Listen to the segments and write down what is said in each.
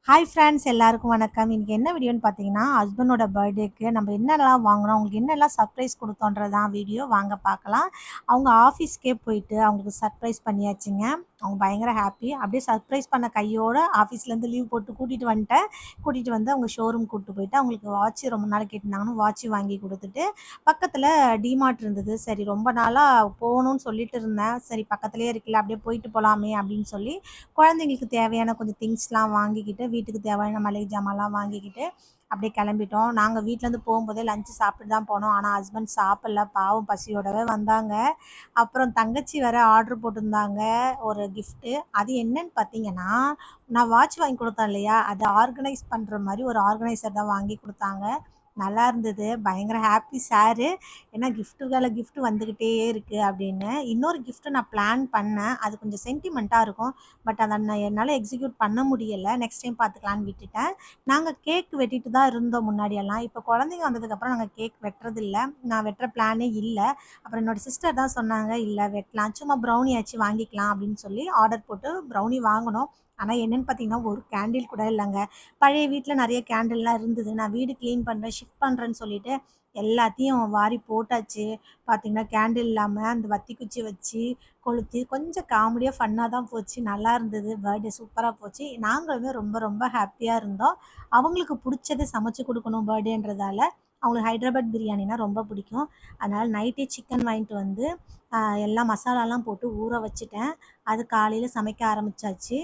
Hi friends எல்லாருக்கும் வணக்கம். இன்னைக்கு என்ன வீடியோன்னு பார்த்தீங்கன்னா, ஹஸ்பண்டோட பர்த்டேக்கு நம்ம என்னென்னலாம் வாங்குனோம், அவங்களுக்கு என்னெல்லாம் சர்ப்ரைஸ் குடுத்தோன்றது தான் வீடியோ. வாங்க பார்க்கலாம். அவங்க ஆஃபீஸ்க்கே போயிட்டு அவங்களுக்கு சர்ப்ரைஸ் பண்ணியாச்சுங்க. அவங்க பயங்கர ஹாப்பி. அப்படியே சர்ப்ரைஸ் பண்ண கையோட ஆஃபீஸ்லேருந்து லீவ் போட்டு கூட்டிட்டு வந்துட்டேன். கூட்டிட்டு வந்து அவங்க ஷோரூம் கூட்டு போயிட்டு, அவங்களுக்கு வாட்ச் ரொம்ப நாள் கேட்டிருந்தாங்கன்னு வாட்ச் வாங்கி குடுத்துட்டு, பக்கத்துல டிமார்ட் இருந்தது. சரி ரொம்ப நாளா போணும்னு சொல்லிட்டு இருந்தேன். சரி பக்கத்திலேயே இருக்குல்ல, அப்படியே போயிட்டு போலாமே அப்படின்னு சொல்லி குழந்தைங்களுக்கு தேவையான கொஞ்சம் திங்ஸ்லாம் வாங்கிக்கிட்டு, வீட்டுக்கு தேவையான மளிகை ஜாமான்லாம் வாங்கிக்கிட்டு, அப்படியே கிளம்பிட்டோம். நாங்க வீட்லேருந்து போம்போதே லஞ்ச் சாப்பிட்டு தான் போனோம். ஆனா ஹஸ்பண்ட் சாப்பிடல. பாவம் பசியோடவே வந்தாங்க. அப்புறம் தங்கச்சி வேற ஆர்டர் போட்டிருந்தாங்க ஒரு கிஃப்ட்டு. அது என்னன்னு பார்த்தீங்கன்னா, நான் வாட்ச் வாங்கி குடுத்தேன் இல்லையா? அத ஆர்கனைஸ் பண்ற மாரி ஒரு ஆர்கனைசர் தான் வாங்கி குடுத்தாங்க. நல்லா இருந்தது. பயங்கர ஹாப்பி சாரு. ஏன்னா கிஃப்ட் வந்துகிட்டே இருக்கு அப்படின்னு. இன்னொரு கிஃப்ட் நான் பிளான் பண்ணேன். அது கொஞ்சம் சென்டிமென்ட்டா இருக்கும். பட் அத என்னால எக்ஸிக்யூட் பண்ண முடியல. நெக்ஸ்ட் டைம் பார்த்துக்கலான்னு விட்டுட்டேன். நாங்க கேக் வெட்டிட்டு தான் இருந்தோம் முன்னாடியெல்லாம். இப்போ குழந்தைங்க வந்ததுக்கப்புறம் நாங்க கேக் வெட்டுறதில்ல. நான் வெட்டுற பிளானே இல்ல. அப்புறம் என்னோட சிஸ்டர் தான் சொன்னாங்க, "இல்ல வெட்டலாம். சும்மா ப்ரௌனியாச்சும் வாங்கிக்கலாம்" அப்படின்னு சொல்லி ஆர்டர் போட்டு ப்ரௌனி வாங்குனோம். ஆனா என்னன்னு பார்த்தீங்கன்னா, ஒரு கேண்டில் கூட இல்லங்க. பழைய வீட்ல நெறைய கேண்டில்லாம் இருந்தது. நான் வீடு கிளீன் பண்றேன், ஷிஃப்ட் பண்றேன்னு சொல்லிட்டு எல்லாத்தையும் வாரி போட்டாச்சு. பார்த்தீங்கன்னா, கேண்டில் இல்லாம அந்த வத்தி குச்சி வச்சு கொளுத்தி கொஞ்சம் காமெடியா, ஃபன்னா தான் போச்சு. நல்லா இருந்தது. பர்த்டே சூப்பரா போச்சு. நாங்களுமே ரொம்ப ரொம்ப ஹாப்பியா இருந்தோம். அவங்களுக்கு புடிச்சத சமைச்சு குடுக்கணும் பர்த்டேன்றதால. அவங்களுக்கு ஹைதராபாத் பிரியாணினா ரொம்ப பிடிக்கும். அதனால நைட்டே சிக்கன் வாங்கிட்டு வந்து, எல்லாம் மசாலாலாம் போட்டு ஊற வச்சுட்டேன். அது காலையில சமைக்க ஆரம்பிச்சாச்சு.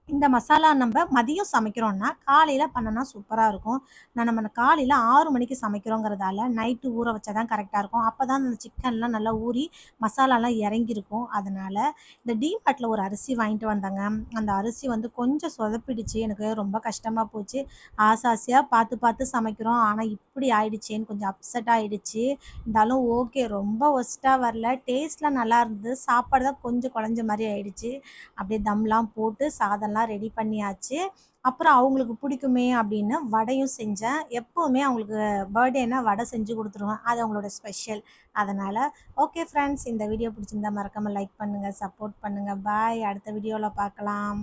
இந்த மசாலா நம்ப மதியம் சமைக்கிறோம்னா, காலையில பண்ணுனா சூப்பரா இருக்கும். நம்ம காலையில 6 மணிக்கு சமைக்கிறோங்கிறதால, நைட்டு ஊற வச்சா தான் கரெக்ட்டா இருக்கும். அப்பதான் அந்த சிக்கன்லாம் நல்லா ஊறி, மசாலாலாம் இறங்கியிருக்கும். அதனால, இந்த டீமார்ட்ல ஒரு அரிசி வாங்கிட்டு வந்தேங்க. அந்த அரிசி வந்து கொஞ்சம் சொதப்பிடுச்சு. எனக்கு ரொம்ப கஷ்டமா போச்சு. ஆசையா பார்த்து பார்த்து சமைக்கிறோம். ஆனா, இப்படி ஆயிடுச்சேன்னு கொஞ்சம் அப்செட் ஆயிடுச்சு. இருந்தாலும் ஓகே. ரொம்ப ஒர்ஸ்ட்டா வரல. டேஸ்ட்லாம் நல்லா இருந்தது. சாப்பாடு தான் கொஞ்சம் குழஞ்ச மாரி ஆயிடுச்சு. அப்படியே தம்லாம் போட்டு சாதம்லாம் ரெடி பண்ணியாச்சு. அப்புறம் அவங்களுக்கு பிடிக்குமே அப்படின்னு வடையும் செஞ்சேன். எப்பவுமே அவங்களுக்கு பர்த்டேனா வடை செஞ்சு குடுத்துருவேன். அது அவங்களோட ஸ்பெஷல். அதனால ஓகே ஃப்ரெண்ட்ஸ், இந்த வீடியோ பிடிச்சிருந்தா மறக்காம லைக் பண்ணுங்க, சப்போர்ட் பண்ணுங்க. பாய். அடுத்த வீடியோல பார்க்கலாம்.